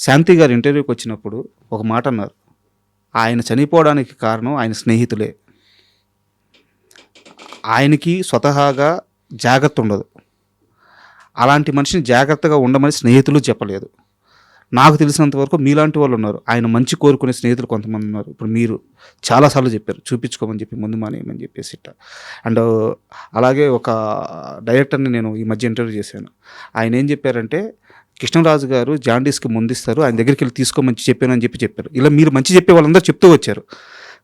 శాంతి గారు ఇంటర్వ్యూకి వచ్చినప్పుడు ఒక మాట అన్నారు. ఆయన చనిపోవడానికి కారణం ఆయన స్నేహితులే. ఆయనకి స్వతహాగా జాగ్రత్త ఉండదు. అలాంటి మనిషిని జాగ్రత్తగా ఉండమని స్నేహితులు చెప్పలేదు. నాకు తెలిసినంత వరకు మీలాంటి వాళ్ళు ఉన్నారు. ఆయన మంచి కోరుకునే స్నేహితులు కొంతమంది ఉన్నారు. ఇప్పుడు మీరు చాలాసార్లు చెప్పారు చూపించుకోమని చెప్పి, ముందు మానేయమని చెప్పేసి ఇట్లా. అండ్ అలాగే ఒక డైరెక్టర్ని నేను ఈ మధ్య ఇంటర్వ్యూ చేశాను. ఆయన ఏం చెప్పారంటే, కృష్ణరాజు గారు జాండీస్కి ముందిస్తారు, ఆయన దగ్గరికి వెళ్ళి తీసుకోమని చెప్పానని చెప్పారు. ఇలా మీరు మంచి చెప్పే వాళ్ళందరూ చెప్తూ వచ్చారు.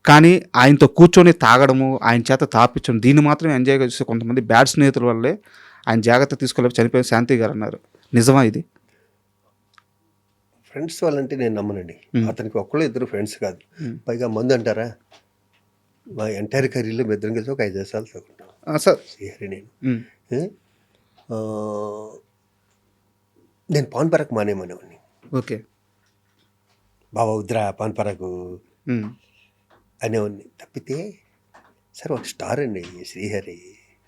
కానీ ఆయనతో కూర్చొని తాగడము, ఆయన చేత తాపించడం, దీన్ని మాత్రం ఎంజాయ్గా చూస్తే కొంతమంది బ్యాడ్ స్నేహితుల వల్లే ఆయన జాగ్రత్త తీసుకోలేక చనిపోయిన శాంతి గారు అన్నారు. నిజమా ఇది? ఫ్రెండ్స్ వాళ్ళంటే నేను నమ్మనండి. అతనికి ఒక్కళ్ళు ఇద్దరు ఫ్రెండ్స్ కాదు. పైగా మందు అంటారా, మా ఎంటైర్ కెరీర్లో మీ ఇద్దరం కలిసి ఒక 5 సార్లు తగ్గుంటాం సార్. శ్రీహరి నేను. ఆ, నేను పాన్ పరాకు మానేమనేవాడిని. ఓకే. బాబా వద్దురా పాన్ పరాకు అనేవాడిని. తప్పితే సరే ఒక స్టార్ అండి శ్రీహరి.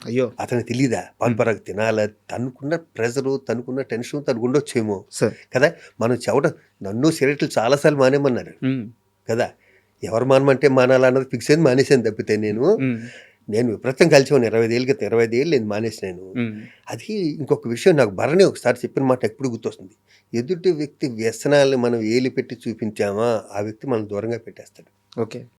అయ్యో, అతనికి తెలీదా పాన్ పరాకు తినాల? తనుకున్న ప్రెజరు, తనుకున్న టెన్షన్ తనకు ఉండొచ్చేమో సార్. కదా. మనం చెవట నన్ను సిగరెట్లు చాలాసార్లు మానేమన్నారు కదా. ఎవరు మానమంటే మానాలన్నది ఫిక్స్ అయింది, మానేసాను. తప్పితే నేను విపరీతం కలిసేవాను 25 ఏళ్ళ క్రితం. 25 ఏళ్ళు నేను మానేసినాను. అది ఇంకొక విషయం, నాకు భరణి ఒకసారి చెప్పిన మాట ఎప్పుడు గుర్తొస్తుంది. ఎదుటి వ్యక్తి వ్యసనాలను మనం ఏలి పెట్టి చూపించామా, ఆ వ్యక్తి మనం దూరంగా పెట్టేస్తాడు. ఓకే.